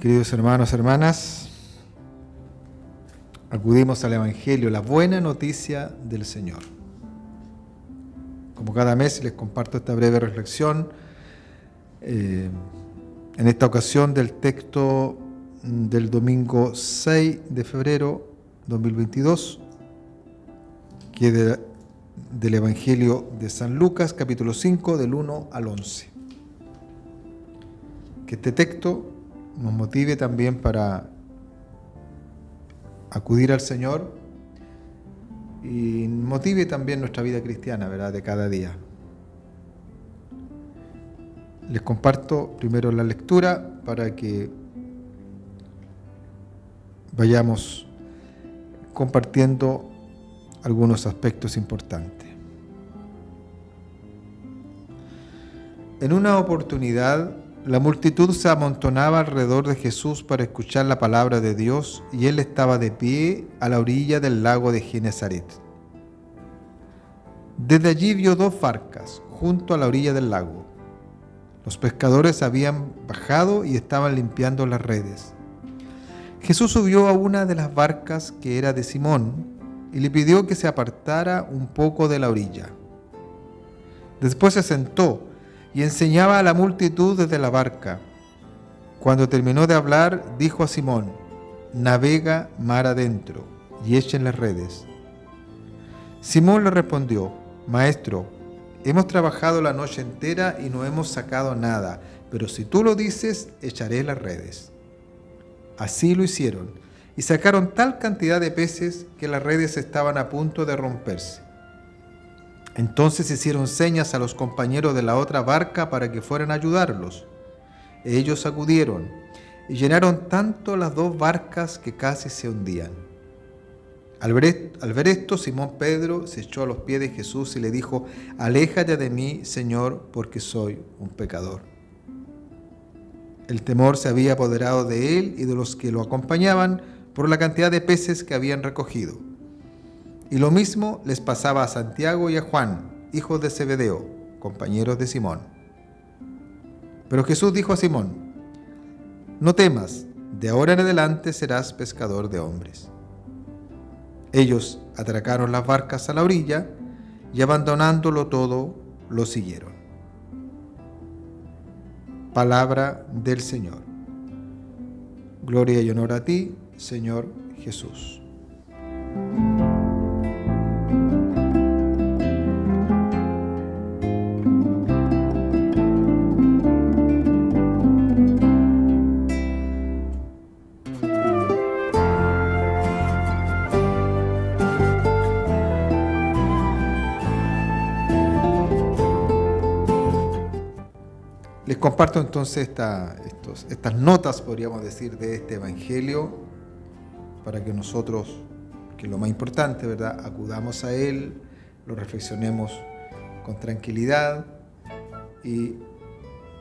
Queridos hermanos, hermanas, acudimos al Evangelio, la buena noticia del Señor. Como cada mes les comparto esta breve reflexión, en esta ocasión del texto del domingo 6 de febrero 2022, que es del Evangelio de San Lucas, capítulo 5, del 1 al 11. Que este texto nos motive también para acudir al Señor y motive también nuestra vida cristiana, ¿verdad?, de cada día. Les comparto primero la lectura para que vayamos compartiendo algunos aspectos importantes. En una oportunidad, la multitud se amontonaba alrededor de Jesús para escuchar la palabra de Dios, y él estaba de pie a la orilla del lago de Genesaret. Desde allí vio dos barcas junto a la orilla del lago. Los pescadores habían bajado y estaban limpiando las redes. Jesús subió a una de las barcas, que era de Simón, y le pidió que se apartara un poco de la orilla. Después se sentó y enseñaba a la multitud desde la barca. Cuando terminó de hablar, dijo a Simón: «Navega mar adentro y echen las redes». Simón le respondió: «Maestro, hemos trabajado la noche entera y no hemos sacado nada, pero si tú lo dices, echaré las redes». Así lo hicieron, y sacaron tal cantidad de peces que las redes estaban a punto de romperse. Entonces hicieron señas a los compañeros de la otra barca para que fueran a ayudarlos. Ellos acudieron y llenaron tanto las dos barcas que casi se hundían. Al ver esto, Simón Pedro se echó a los pies de Jesús y le dijo: «Aléjate de mí, Señor, porque soy un pecador». El temor se había apoderado de él y de los que lo acompañaban por la cantidad de peces que habían recogido. Y lo mismo les pasaba a Santiago y a Juan, hijos de Zebedeo, compañeros de Simón. Pero Jesús dijo a Simón: «No temas, de ahora en adelante serás pescador de hombres». Ellos atracaron las barcas a la orilla y, abandonándolo todo, lo siguieron. Palabra del Señor. Gloria y honor a ti, Señor Jesús. Les comparto entonces estas notas, podríamos decir, de este Evangelio, para que nosotros, que es lo más importante, ¿verdad?, acudamos a él, lo reflexionemos con tranquilidad y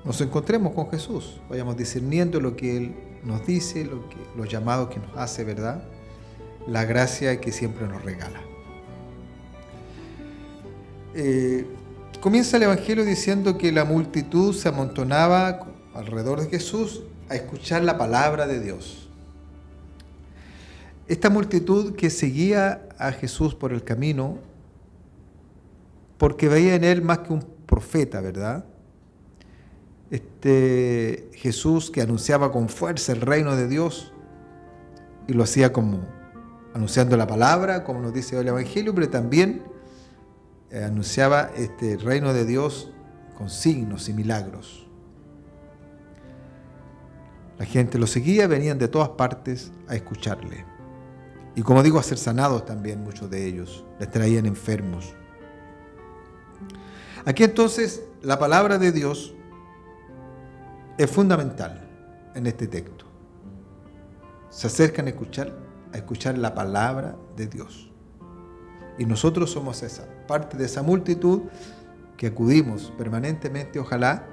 nos encontremos con Jesús, vayamos discerniendo lo que él nos dice, los llamados que nos hace, ¿verdad?, la gracia que siempre nos regala. Comienza el Evangelio diciendo que la multitud se amontonaba alrededor de Jesús a escuchar la palabra de Dios. Esta multitud que seguía a Jesús por el camino, porque veía en él más que un profeta, ¿verdad? Este Jesús que anunciaba con fuerza el reino de Dios, y lo hacía como anunciando la palabra, como nos dice el Evangelio, pero también anunciaba este reino de Dios con signos y milagros. La gente lo seguía, venían de todas partes a escucharle. Y como digo, a ser sanados también muchos de ellos, les traían enfermos. Aquí entonces la palabra de Dios es fundamental en este texto. Se acercan a escuchar la palabra de Dios. Y nosotros somos parte de esa multitud que acudimos permanentemente, ojalá,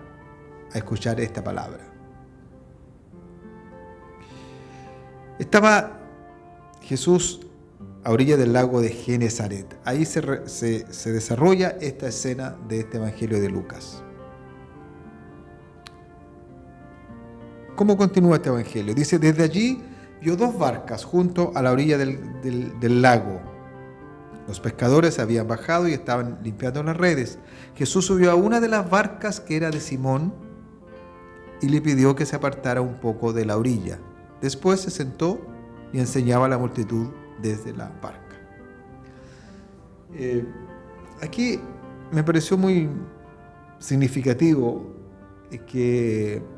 a escuchar esta palabra. Estaba Jesús a orilla del lago de Genesaret. Ahí se desarrolla esta escena de este Evangelio de Lucas. ¿Cómo continúa este evangelio? Dice, desde allí vio 2 barcas junto a la orilla del lago. Los pescadores habían bajado y estaban limpiando las redes. Jesús subió a una de las barcas que era de Simón y le pidió que se apartara un poco de la orilla. Después se sentó y enseñaba a la multitud desde la barca. Aquí me pareció muy significativo que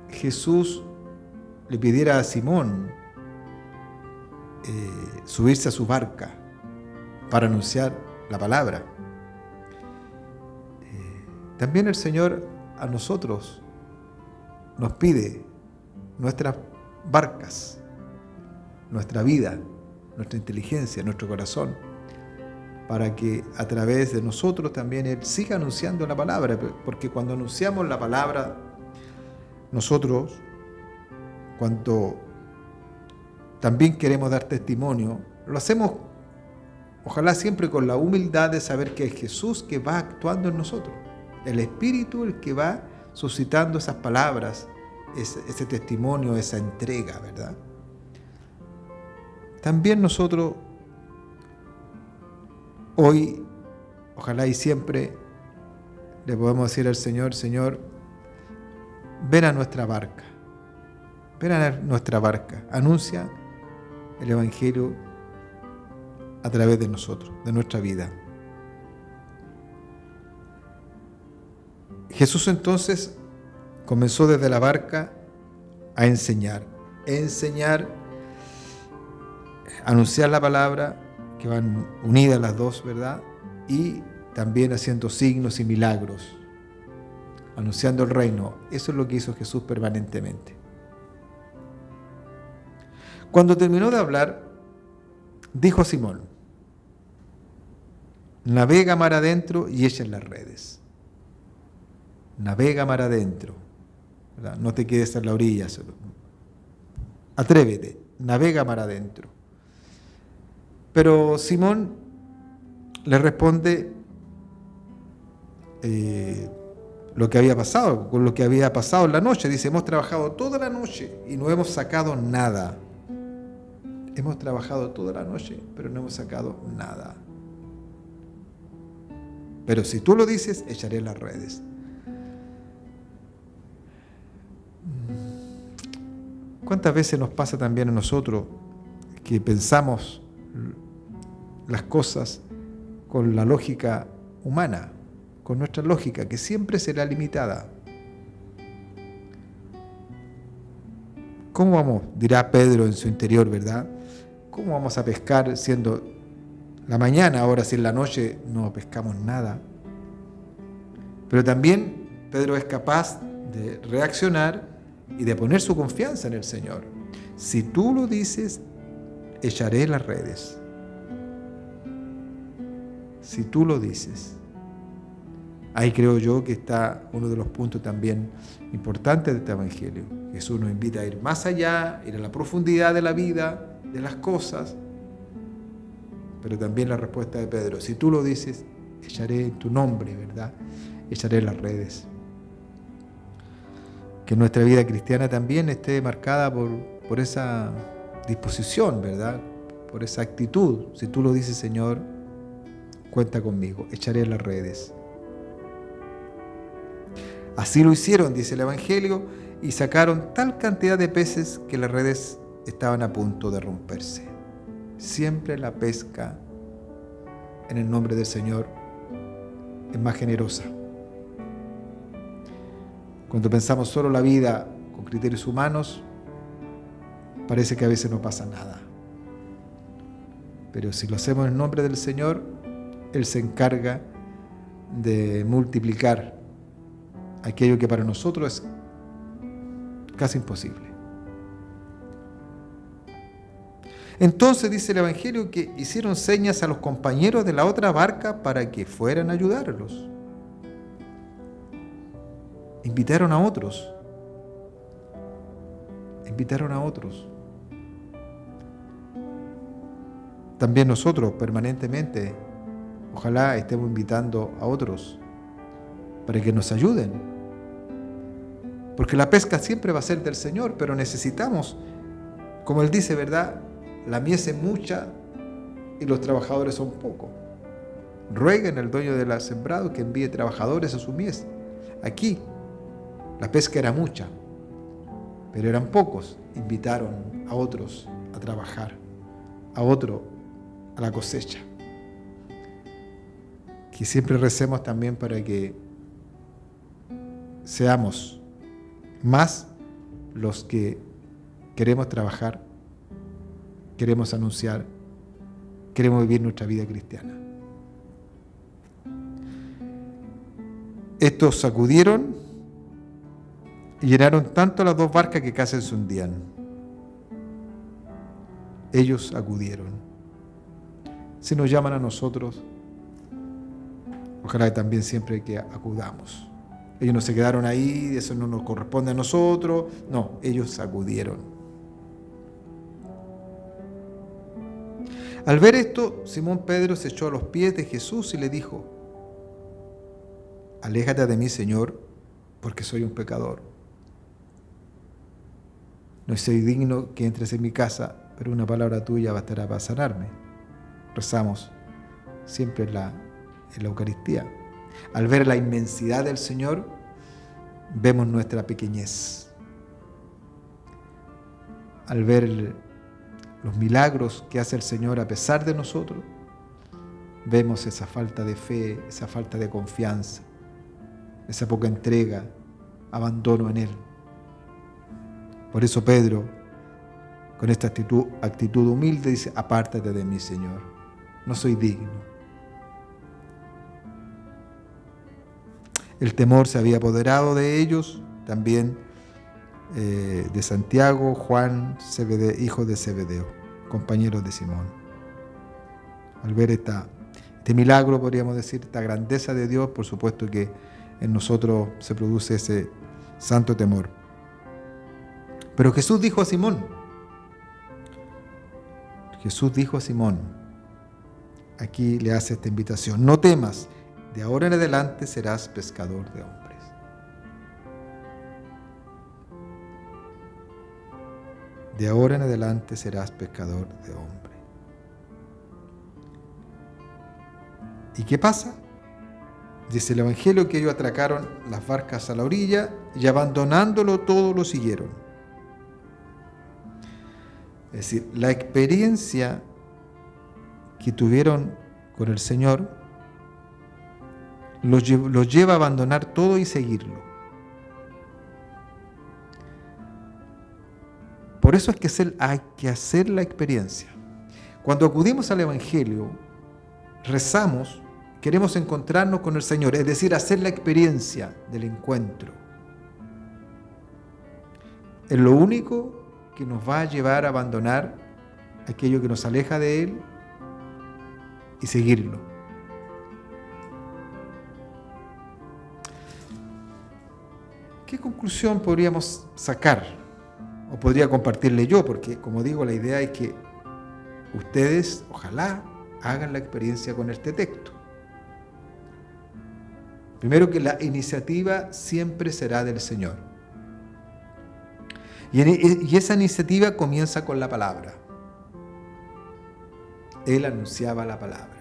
Jesús le pidiera a Simón subirse a su barca para anunciar la palabra. También el Señor a nosotros nos pide nuestras barcas, nuestra vida, nuestra inteligencia, nuestro corazón, para que a través de nosotros también Él siga anunciando la palabra, porque cuando anunciamos la palabra, nosotros, cuando también queremos dar testimonio, lo hacemos ojalá siempre con la humildad de saber que es Jesús que va actuando en nosotros, el Espíritu el que va suscitando esas palabras, ese testimonio, esa entrega, ¿verdad? También nosotros hoy, ojalá y siempre, le podemos decir al Señor, Señor, ven a nuestra barca, anuncia el Evangelio a través de nosotros, de nuestra vida. Jesús entonces comenzó desde la barca a enseñar, anunciar la palabra, que van unidas las dos, ¿verdad? Y también haciendo signos y milagros, anunciando el reino. Eso es lo que hizo Jesús permanentemente. Cuando terminó de hablar, dijo a Simón, navega mar adentro y echen las redes. Navega mar adentro, ¿verdad? No te quedes en la orilla. Atrévete, navega mar adentro. Pero Simón le responde lo que había pasado, con lo que había pasado en la noche. Dice, hemos trabajado toda la noche y no hemos sacado nada. Hemos trabajado toda la noche, pero no hemos sacado nada. Pero si tú lo dices, echaré las redes. ¿Cuántas veces nos pasa también a nosotros que pensamos las cosas con la lógica humana, con nuestra lógica, que siempre será limitada? ¿Cómo vamos? Dirá Pedro en su interior, ¿verdad? ¿Cómo vamos a pescar siendo la mañana, ahora si en la noche no pescamos nada? Pero también Pedro es capaz de reaccionar y de poner su confianza en el Señor. Si tú lo dices, echaré las redes. Si tú lo dices. Ahí creo yo que está uno de los puntos también importantes de este Evangelio. Jesús nos invita a ir más allá, ir a la profundidad de la vida, de las cosas. Pero también la respuesta de Pedro, si tú lo dices, echaré en tu nombre, ¿verdad? Echaré las redes. Que nuestra vida cristiana también esté marcada por esa disposición, ¿verdad? Por esa actitud. Si tú lo dices, Señor, cuenta conmigo, echaré las redes. Así lo hicieron, dice el Evangelio, y sacaron tal cantidad de peces que las redes estaban a punto de romperse. Siempre la pesca en el nombre del Señor es más generosa. Cuando pensamos solo la vida con criterios humanos, parece que a veces no pasa nada. Pero si lo hacemos en nombre del Señor, Él se encarga de multiplicar aquello que para nosotros es casi imposible. Entonces dice el Evangelio que hicieron señas a los compañeros de la otra barca para que fueran a ayudarlos. Invitaron a otros. También nosotros permanentemente, ojalá estemos invitando a otros para que nos ayuden. Porque la pesca siempre va a ser del Señor, pero necesitamos, como Él dice, ¿verdad? La mies es mucha y los trabajadores son pocos. Rueguen al dueño del sembrado que envíe trabajadores a su mies. Aquí la pesca era mucha, pero eran pocos. Invitaron a otros a trabajar, a otro a la cosecha. Que siempre recemos también para que seamos más los que queremos trabajar, queremos anunciar, queremos vivir nuestra vida cristiana. Estos sacudieron y llenaron tanto las dos barcas que casi se hundían. Ellos acudieron. Si nos llaman a nosotros, ojalá también siempre que acudamos. Ellos no se quedaron ahí, eso no nos corresponde a nosotros. No, ellos acudieron. Al ver esto, Simón Pedro se echó a los pies de Jesús y le dijo: aléjate de mí, Señor, porque soy un pecador. No soy digno que entres en mi casa, pero una palabra tuya bastará para sanarme. Rezamos siempre en la Eucaristía. Al ver la inmensidad del Señor, vemos nuestra pequeñez. Al ver los milagros que hace el Señor a pesar de nosotros, vemos esa falta de fe, esa falta de confianza, esa poca entrega, abandono en Él. Por eso Pedro, con esta actitud humilde, dice: apártate de mí, Señor, no soy digno. El temor se había apoderado de ellos, también de Santiago, Juan, hijo de Zebedeo, compañeros de Simón. Al ver este milagro, podríamos decir, esta grandeza de Dios, por supuesto que en nosotros se produce ese santo temor. Pero Jesús dijo a Simón, aquí le hace esta invitación: no temas, de ahora en adelante serás pescador de hombres. De ahora en adelante serás pescador de hombres. ¿Y qué pasa? Dice el Evangelio que ellos atracaron las barcas a la orilla y abandonándolo todo lo siguieron. Es decir, la experiencia que tuvieron con el Señor los lleva a abandonar todo y seguirlo. Por eso es que hay que hacer la experiencia. Cuando acudimos al Evangelio, rezamos, queremos encontrarnos con el Señor, es decir, hacer la experiencia del encuentro. Es lo único que nos va a llevar a abandonar aquello que nos aleja de Él y seguirlo. ¿Qué conclusión podríamos sacar? O podría compartirle yo, porque como digo, la idea es que ustedes, ojalá, hagan la experiencia con este texto. Primero, que la iniciativa siempre será del Señor. Y esa iniciativa comienza con la palabra. Él anunciaba la palabra.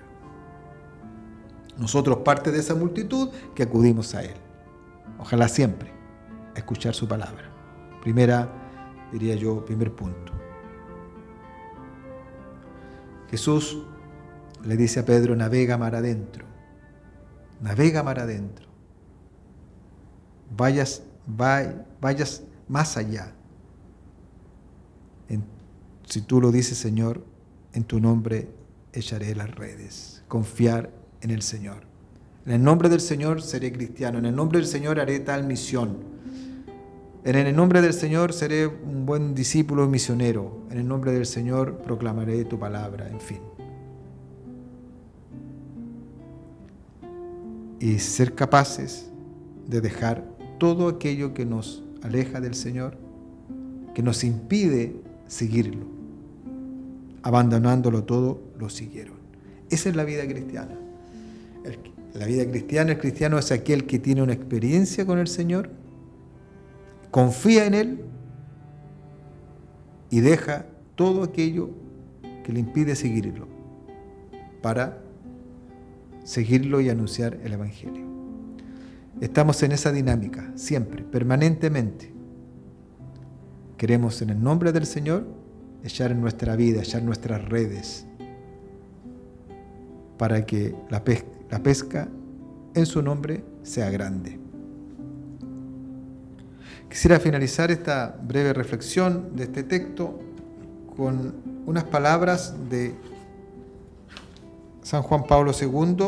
Nosotros parte de esa multitud que acudimos a Él. Ojalá siempre a escuchar su palabra. Primer punto. Jesús le dice a Pedro: navega mar adentro. Navega mar adentro. Vayas más allá. Si tú lo dices, Señor, en tu nombre echaré las redes. Confiar en el Señor. En el nombre del Señor seré cristiano. En el nombre del Señor haré tal misión. En el nombre del Señor seré un buen discípulo misionero. En el nombre del Señor proclamaré tu palabra. En fin. Y ser capaces de dejar todo aquello que nos aleja del Señor, que nos impide seguirlo. Abandonándolo todo, lo siguieron. Esa es la vida cristiana. La vida cristiana, el cristiano es aquel que tiene una experiencia con el Señor, confía en Él y deja todo aquello que le impide seguirlo para seguirlo y anunciar el Evangelio. Estamos en esa dinámica, siempre, permanentemente. Queremos en el nombre del Señor echar en nuestra vida, echar nuestras redes para que la pesca en su nombre sea grande. Quisiera finalizar esta breve reflexión de este texto con unas palabras de San Juan Pablo II,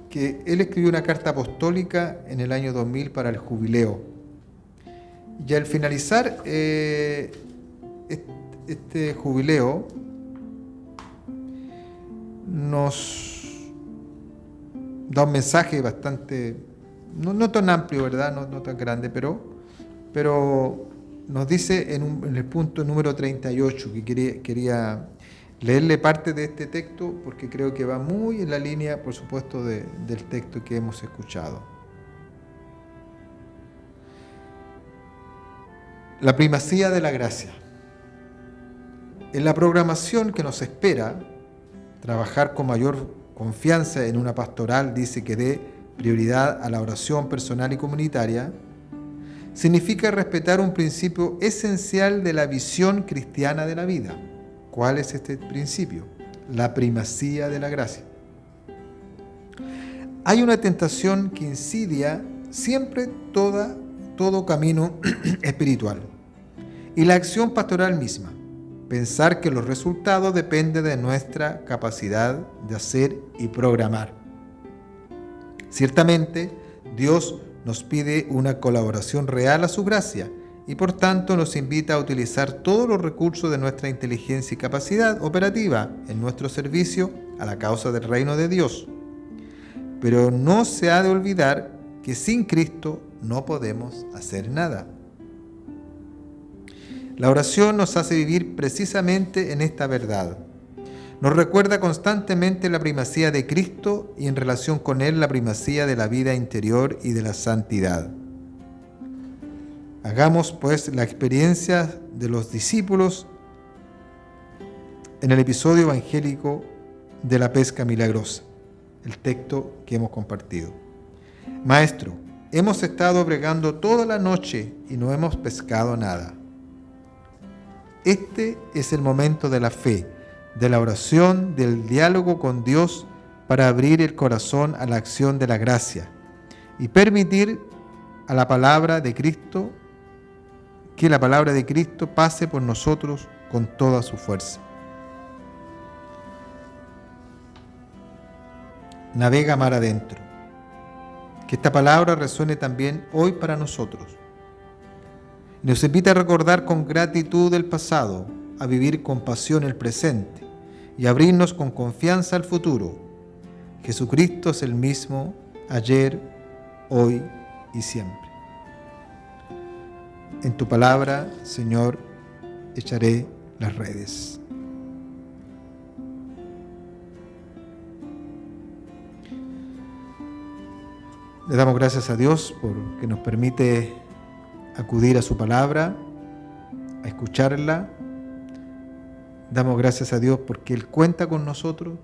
que él escribió una carta apostólica en el año 2000 para el jubileo. Y al finalizar este jubileo, nos da un mensaje bastante, no tan amplio, ¿verdad? No tan grande, pero nos dice en el punto número 38, que quería leerle parte de este texto porque creo que va muy en la línea, por supuesto, del texto que hemos escuchado. La primacía de la gracia. En la programación que nos espera, trabajar con mayor confianza en una pastoral, dice que dé prioridad a la oración personal y comunitaria, significa respetar un principio esencial de la visión cristiana de la vida. ¿Cuál es este principio? La primacía de la gracia. Hay una tentación que insidia siempre todo camino espiritual y la acción pastoral misma. Pensar que los resultados dependen de nuestra capacidad de hacer y programar. Ciertamente, Dios nos pide una colaboración real a su gracia y por tanto nos invita a utilizar todos los recursos de nuestra inteligencia y capacidad operativa en nuestro servicio a la causa del reino de Dios. Pero no se ha de olvidar que sin Cristo no podemos hacer nada. La oración nos hace vivir precisamente en esta verdad. Nos recuerda constantemente la primacía de Cristo y en relación con Él la primacía de la vida interior y de la santidad. Hagamos pues la experiencia de los discípulos en el episodio evangélico de la pesca milagrosa, el texto que hemos compartido. Maestro, hemos estado bregando toda la noche y no hemos pescado nada. Este es el momento de la fe, de la oración, del diálogo con Dios para abrir el corazón a la acción de la gracia y permitir a la palabra de Cristo, que la palabra de Cristo pase por nosotros con toda su fuerza. Navega mar adentro. Que esta palabra resuene también hoy para nosotros. Nos invita a recordar con gratitud el pasado, a vivir con pasión el presente y abrirnos con confianza al futuro. Jesucristo es el mismo ayer, hoy y siempre. En tu palabra, Señor, echaré las redes. Le damos gracias a Dios porque nos permite acudir a su palabra, a escucharla. Damos gracias a Dios porque Él cuenta con nosotros,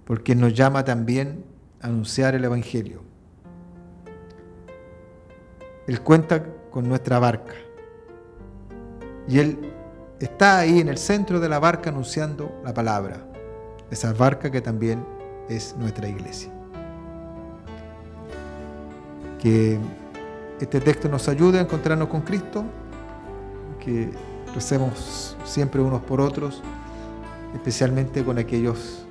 porque nos llama también a anunciar el Evangelio. Él cuenta con nuestra barca y Él está ahí en el centro de la barca anunciando la palabra, esa barca que también es nuestra iglesia. Que este texto nos ayude a encontrarnos con Cristo, que recemos siempre unos por otros, especialmente por aquellos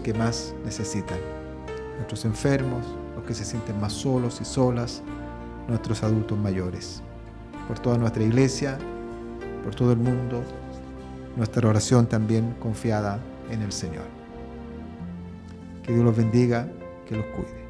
que más necesitan, nuestros enfermos, los que se sienten más solos y solas, nuestros adultos mayores, por toda nuestra iglesia, por todo el mundo, nuestra oración también confiada en el Señor. Que Dios los bendiga, que los cuide.